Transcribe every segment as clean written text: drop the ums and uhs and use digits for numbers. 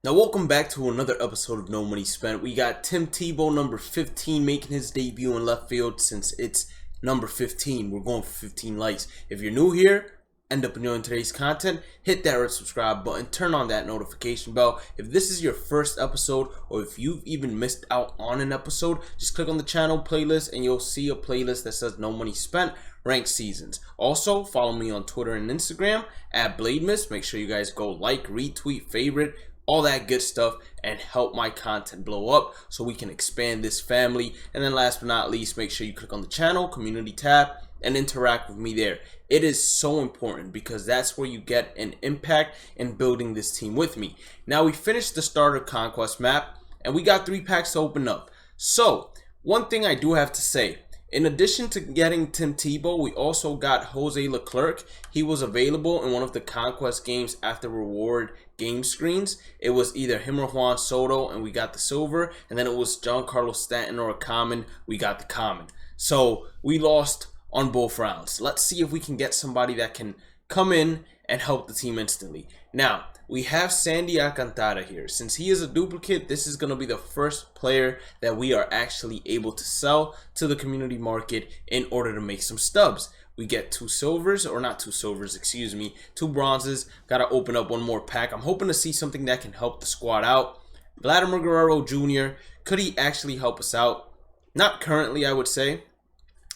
Now welcome back to another episode of No Money Spent. We got Tim Tebow, number 15, making his debut in left field. Since it's number 15, we're going for 15 likes. If you're new here, end up enjoying today's content, hit that red subscribe button, turn on that notification bell. If this is your first episode, or if you've even missed out on an episode, just click on the channel playlist and you'll see a playlist that says No Money Spent, ranked seasons. Also, follow me on Twitter and Instagram at Bhlademyst. Make sure you guys go like, retweet, favorite, all that good stuff, and help my content blow up so we can expand this family. And then last but not least, make sure you click on the channel community tab and interact with me there. It is so important because that's where you get an impact in building this team with me. Now we finished the starter conquest map and we got 3 packs to open up. So one thing I do have to say, in addition to getting Tim Tebow, we also got Jose Leclerc. He was available in one of the conquest games after reward game screens. It was either him or Juan Soto, and we got the silver. And then it was Giancarlo Stanton or a common. We got the common. So we lost on both rounds. Let's see if we can get somebody that can come in and help the team instantly. Now, we have Sandy Alcantara here. Since he is a duplicate, this is going to be the first player that we are actually able to sell to the community market in order to make some stubs. We get 2 silvers, or not 2 silvers, excuse me, 2 bronzes. Got to open up one more pack. I'm hoping to see something that can help the squad out. Vladimir Guerrero Jr., could he actually help us out? Not currently, I would say,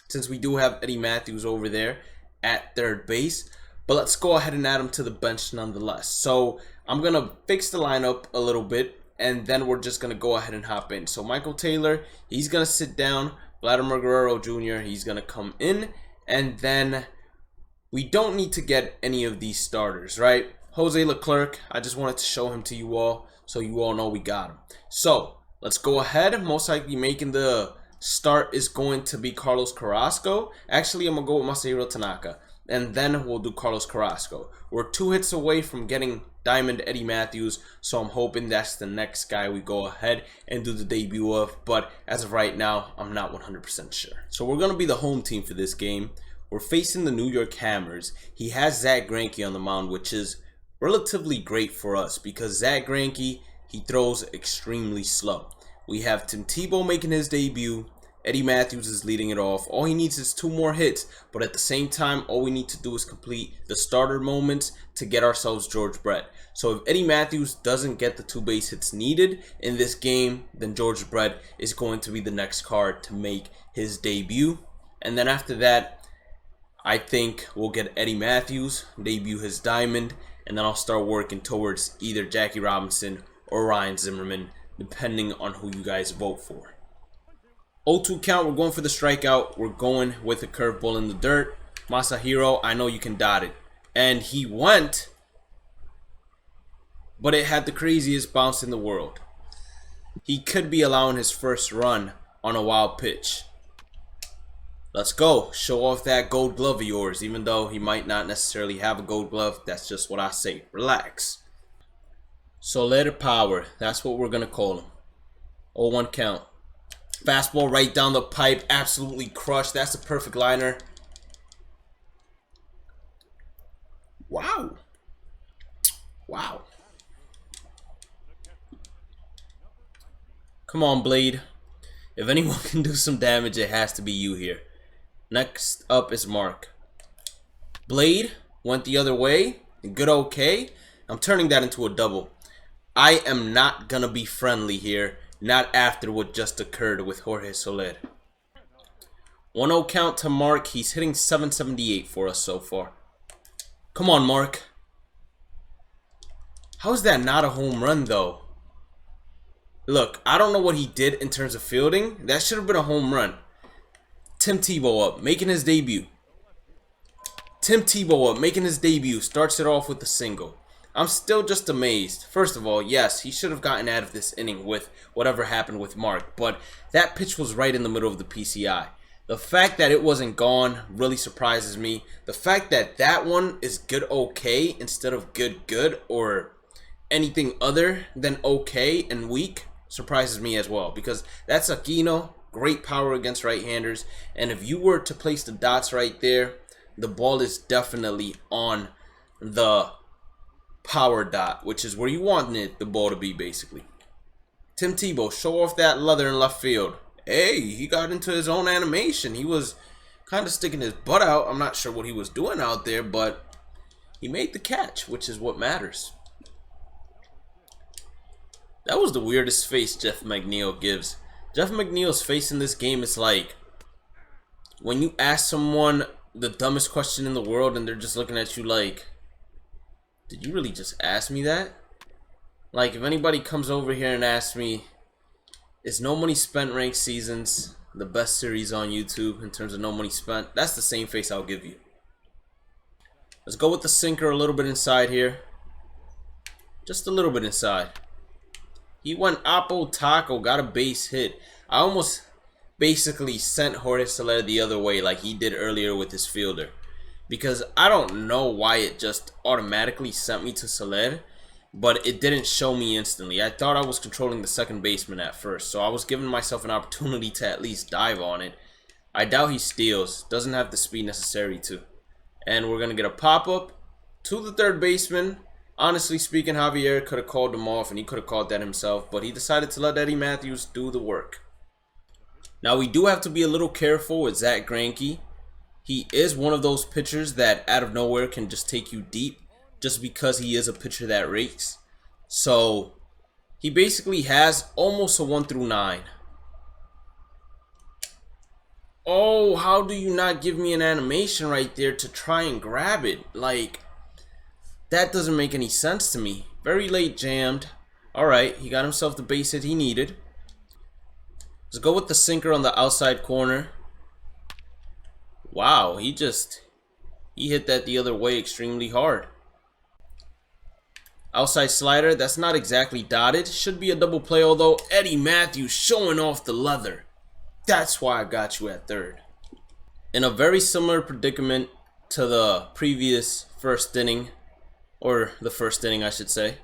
since we do have Eddie Matthews over there at third base. But let's go ahead and add him to the bench nonetheless. So I'm going to fix the lineup a little bit, and then we're just going to go ahead and hop in. So Michael Taylor, he's going to sit down. Vladimir Guerrero Jr., he's going to come in. And then we don't need to get any of these starters, right? Jose Leclerc, I just wanted to show him to you all so you all know we got him. So let's go ahead. Most likely making the start is going to be Carlos Carrasco. Actually, I'm going to go with Masahiro Tanaka. And then we'll do Carlos Carrasco. We're 2 hits away from getting Diamond Eddie Matthews, so I'm hoping that's the next guy we go ahead and do the debut of. But as of right now, I'm not 100% sure. So we're going to be the home team for this game. We're facing the New York Hammers. He has Zack Greinke on the mound, which is relatively great for us because Zack Greinke, he throws extremely slow. We have Tim Tebow making his debut. Eddie Matthews is leading it off. All he needs is 2 more hits, but at the same time, all we need to do is complete the starter moments to get ourselves George Brett. So if Eddie Matthews doesn't get the 2 base hits needed in this game, then George Brett is going to be the next card to make his debut. And then after that, I think we'll get Eddie Matthews, debut his diamond, and then I'll start working towards either Jackie Robinson or Ryan Zimmerman, depending on who you guys vote for. 0-2 count, we're going for the strikeout. We're going with a curveball in the dirt. Masahiro, I know you can dot it. And he went, but it had the craziest bounce in the world. He could be allowing his first run on a wild pitch. Let's go. Show off that gold glove of yours. Even though he might not necessarily have a gold glove, that's just what I say. Relax. Soler Power, that's what we're going to call him. 0-1 count. Fastball right down the pipe, absolutely crushed. That's a perfect liner. Wow. Wow. Come on, Blade. If anyone can do some damage, it has to be you here. Next up is Mark. Blade went the other way. Good okay. I'm turning that into a double. I am not going to be friendly here. Not after what just occurred with Jorge Soler. 1-0 count to Mark. He's hitting 778 for us so far. Come on, Mark. How is that not a home run, though? Look, I don't know what he did in terms of fielding. That should have been a home run. Tim Tebow up, making his debut. Tim Tebow up, making his debut. Starts it off with a single. I'm still just amazed. First of all, yes, he should have gotten out of this inning with whatever happened with Mark, but that pitch was right in the middle of the PCI. The fact that it wasn't gone really surprises me. The fact that that one is good okay instead of good or anything other than okay and weak surprises me as well, because that's Aquino, great power against right-handers, and if you were to place the dots right there, the ball is definitely on the power dot, which is where you want the ball to be, basically. Tim Tebow, show off that leather in left field. Hey, he got into his own animation. He was kind of sticking his butt out. I'm not sure what he was doing out there, but he made the catch, which is what matters. That was the weirdest face Jeff McNeil gives. Jeff McNeil's face in this game is like when you ask someone the dumbest question in the world and they're just looking at you like, did you really just ask me that? Like, if anybody comes over here and asks me, is No Money Spent Ranked Seasons the best series on YouTube in terms of no money spent? That's the same face I'll give you. Let's go with the sinker a little bit inside here. Just a little bit inside. He went Oppo Taco, got a base hit. I almost basically sent Jorge Soler the other way like he did earlier with his fielder. Because I don't know why it just automatically sent me to Soler, but it didn't show me instantly. I thought I was controlling the second baseman at first, so I was giving myself an opportunity to at least dive on it. I doubt he steals. Doesn't have the speed necessary to. And we're going to get a pop-up to the third baseman. Honestly speaking, Javier could have called him off, and he could have called that himself, but he decided to let Eddie Matthews do the work. Now, we do have to be a little careful with Zach Greinke. He is one of those pitchers that out of nowhere can just take you deep just because he is a pitcher that rakes. So, he basically has almost a 1 through 9. Oh, how do you not give me an animation right there to try and grab it? Like, that doesn't make any sense to me. Very late jammed. Alright, he got himself the base hit he needed. Let's go with the sinker on the outside corner. Wow, he hit that the other way extremely hard. Outside slider, that's not exactly dotted. Should be a double play, although Eddie Matthews showing off the leather. That's why I got you at third. In a very similar predicament to the previous first inning, or the first inning I should say,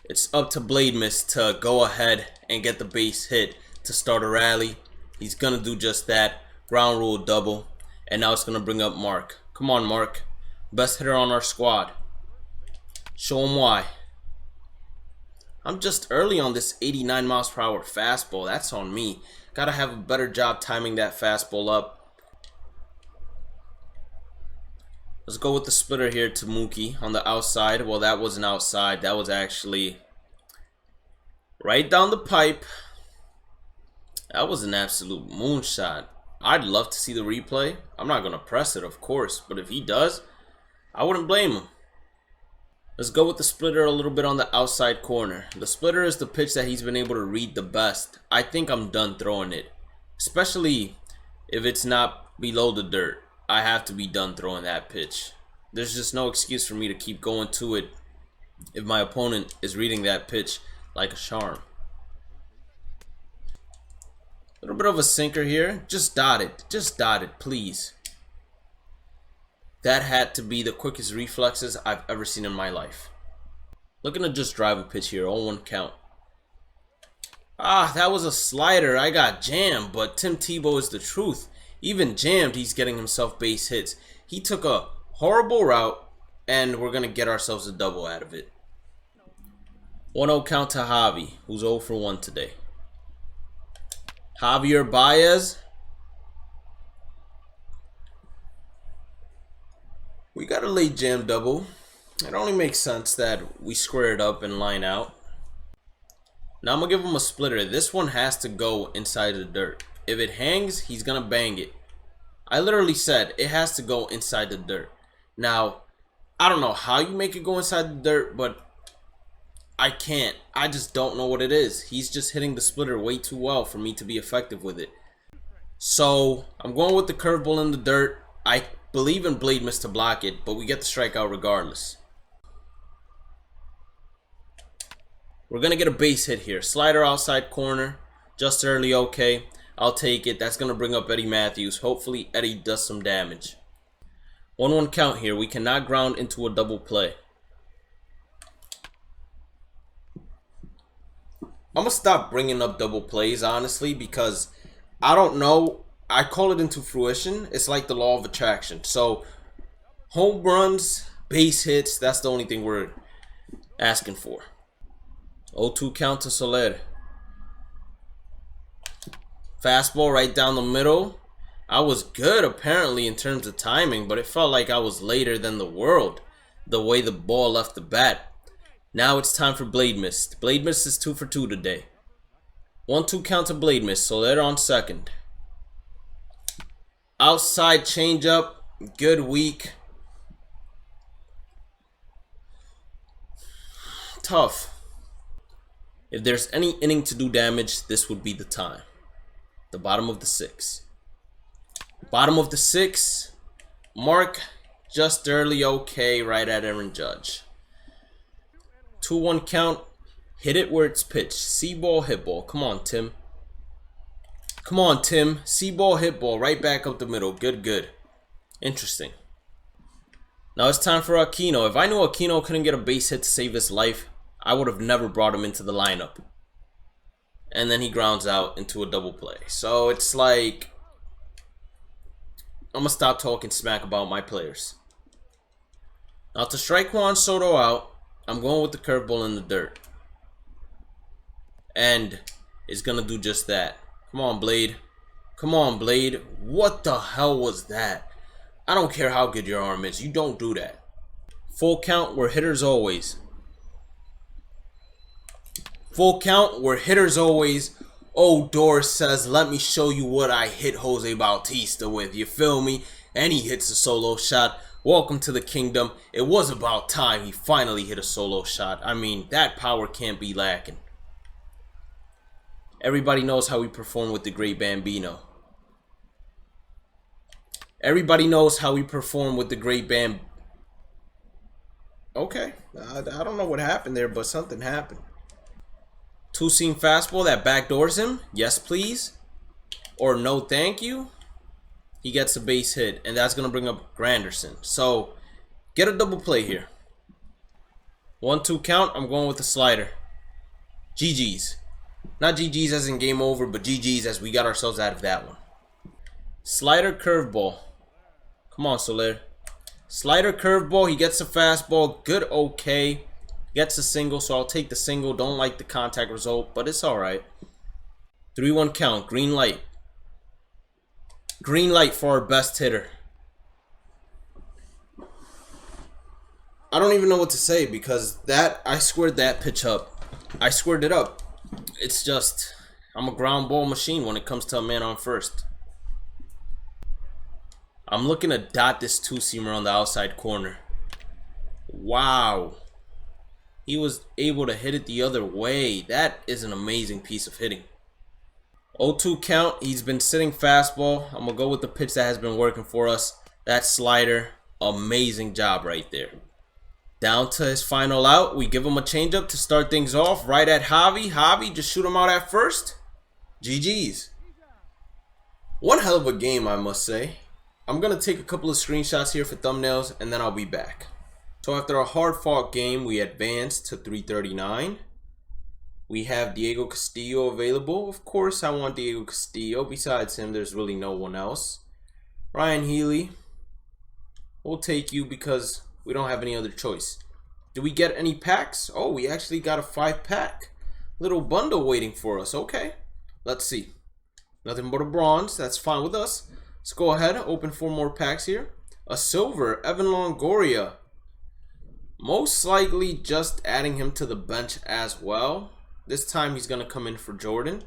it's up to Bhlademyst to go ahead and get the base hit to start a rally. He's gonna do just that. Ground rule double. And now it's gonna bring up Mark. Come on, Mark. Best hitter on our squad. Show him why. I'm just early on this 89 miles per hour fastball. That's on me. Gotta have a better job timing that fastball up. Let's go with the splitter here to Mookie on the outside. Well, that wasn't outside. That was actually right down the pipe. That was an absolute moonshot. I'd love to see the replay. I'm not going to press it, of course. But if he does, I wouldn't blame him. Let's go with the splitter a little bit on the outside corner. The splitter is the pitch that he's been able to read the best. I think I'm done throwing it. Especially if it's not below the dirt. I have to be done throwing that pitch. There's just no excuse for me to keep going to it if my opponent is reading that pitch like a charm. A little bit of a sinker here. Just dot it. Just dot it, please. That had to be the quickest reflexes I've ever seen in my life. Looking to just drive a pitch here. 0-1 count. Ah, that was a slider. I got jammed, but Tim Tebow is the truth. Even jammed, he's getting himself base hits. He took a horrible route, and we're going to get ourselves a double out of it. 1-0 count to Javi, who's 0 for 1 today. Javier Baez. We got a late jam double. It only makes sense that we square it up and line out. Now I'm going to give him a splitter. This one has to go inside the dirt. If it hangs, he's going to bang it. I literally said it has to go inside the dirt. Now, I don't know how you make it go inside the dirt, but I can't. I just don't know what it is. He's just hitting the splitter way too well for me to be effective with it. So, I'm going with the curveball in the dirt. I believe in Bhlademyst to block it, but we get the strikeout regardless. We're going to get a base hit here. Slider outside corner. Just early, okay. I'll take it. That's going to bring up Eddie Matthews. Hopefully, Eddie does some damage. 1-1 count here. We cannot ground into a double play. I'm going to stop bringing up double plays, honestly, because I don't know. I call it into fruition. It's like the law of attraction. So, home runs Base hits, that's the only thing we're asking for. 0-2 count to Soler. Fastball right down the middle. I was good apparently in terms of timing, but it felt like I was later than the world the way the ball left the bat. Now it's time for Bhlademyst. Bhlademyst is 2 for 2 today. 1-2 count to Bhlademyst. Soler on second. Outside changeup. Good week. Tough. If there's any inning to do damage, this would be the time. The bottom of the 6. Bottom of the 6. Mark just early, okay, right at Aaron Judge. 2-1 count. Hit it where it's pitched. See ball, hit ball. Come on, Tim. Come on, Tim. See ball, hit ball. Right back up the middle. Good, good. Interesting. Now it's time for Aquino. If I knew Aquino couldn't get a base hit to save his life, I would have never brought him into the lineup. And then he grounds out into a double play. So it's like, I'm going to stop talking smack about my players. Now to strike Juan Soto out, I'm going with the curveball in the dirt. And it's going to do just that. Come on, Blade. Come on, Blade. What the hell was that? I don't care how good your arm is. You don't do that. Full count, we're hitters always. Full count, we're hitters always. Odor says, let me show you what I hit Jose Bautista with. You feel me? And he hits a solo shot. Welcome to the kingdom. It was about time he finally hit a solo shot. I mean, that power can't be lacking. Everybody knows how we perform with the great Bambino. Everybody knows how we perform with the great Bam. Okay. I don't know what happened there, but something happened. Two-seam fastball that backdoors him. Yes, please. Or no, thank you. He gets a base hit, and that's going to bring up Granderson. So, get a double play here. 1-2 count. I'm going with the slider. GG's. Not GG's as in game over, but GG's as we got ourselves out of that one. Slider curveball. Come on, Soler. Slider curveball. He gets a fastball. Good, okay. Gets a single, so I'll take the single. Don't like the contact result, but it's alright. 3-1 count. Green light. Green light for our best hitter. I don't even know what to say because I squared that pitch up. I squared it up. It's just, I'm a ground ball machine when it comes to a man on first. I'm looking to dot this two-seamer on the outside corner. Wow. He was able to hit it the other way. That is an amazing piece of hitting. 0-2 count. He's been sitting fastball. I'm going to go with the pitch that has been working for us. That slider. Amazing job right there. Down to his final out. We give him a changeup to start things off. Right at Javi. Javi, just shoot him out at first. GG's. One hell of a game, I must say. I'm going to take a couple of screenshots here for thumbnails, and then I'll be back. So after a hard-fought game, we advance to 339. We have Diego Castillo available. Of course, I want Diego Castillo. Besides him, there's really no one else. Ryan Healy. We'll take you because we don't have any other choice. Do we get any packs? Oh, we actually got a 5-pack. Little bundle waiting for us. Okay. Let's see. Nothing but a bronze. That's fine with us. Let's go ahead and open 4 more packs here. A silver, Evan Longoria. Most likely just adding him to the bench as well. This time he's going to come in for Jordan.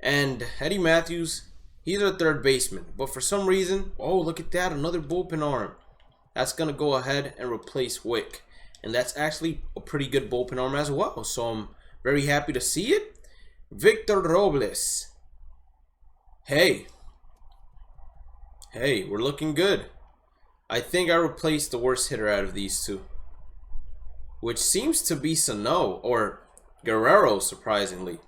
And Eddie Matthews, he's a third baseman. But for some reason, oh, look at that, another bullpen arm. That's going to go ahead and replace Wick. And that's actually a pretty good bullpen arm as well. So I'm very happy to see it. Victor Robles. Hey, we're looking good. I think I replaced the worst hitter out of these two, which seems to be Sano or Guerrero, surprisingly.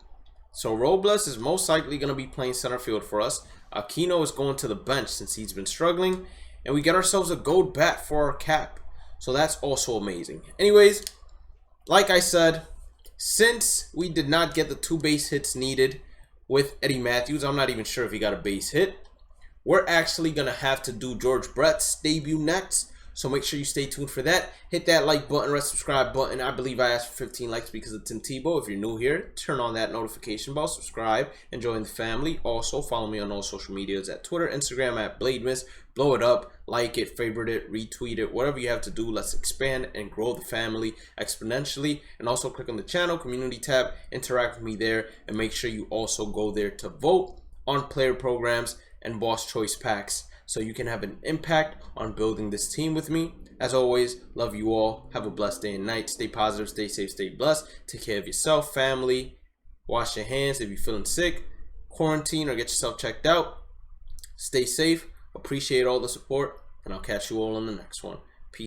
So Robles is most likely going to be playing center field for us. Aquino is going to the bench since he's been struggling. And we get ourselves a gold bat for our cap. So that's also amazing. Anyways, like I said, since we did not get the 2 base hits needed with Eddie Matthews, I'm not even sure if he got a base hit. We're actually going to have to do George Brett's debut next. So make sure you stay tuned for that. Hit that like button, red subscribe button. I believe I asked for 15 likes because of Tim Tebow. If you're new here, turn on that notification bell, subscribe, and join the family. Also, follow me on all social medias at Twitter, Instagram at Bhlademyst. Blow it up, like it, favorite it, retweet it, whatever you have to do. Let's expand and grow the family exponentially. And also click on the channel community tab, interact with me there, and make sure you also go there to vote on player programs and boss choice packs so you can have an impact on building this team with me. As always, love you all. Have a blessed day and night. Stay positive, stay safe, stay blessed. Take care of yourself, family. Wash your hands if you're feeling sick. Quarantine or get yourself checked out. Stay safe. Appreciate all the support, and I'll catch you all on the next one.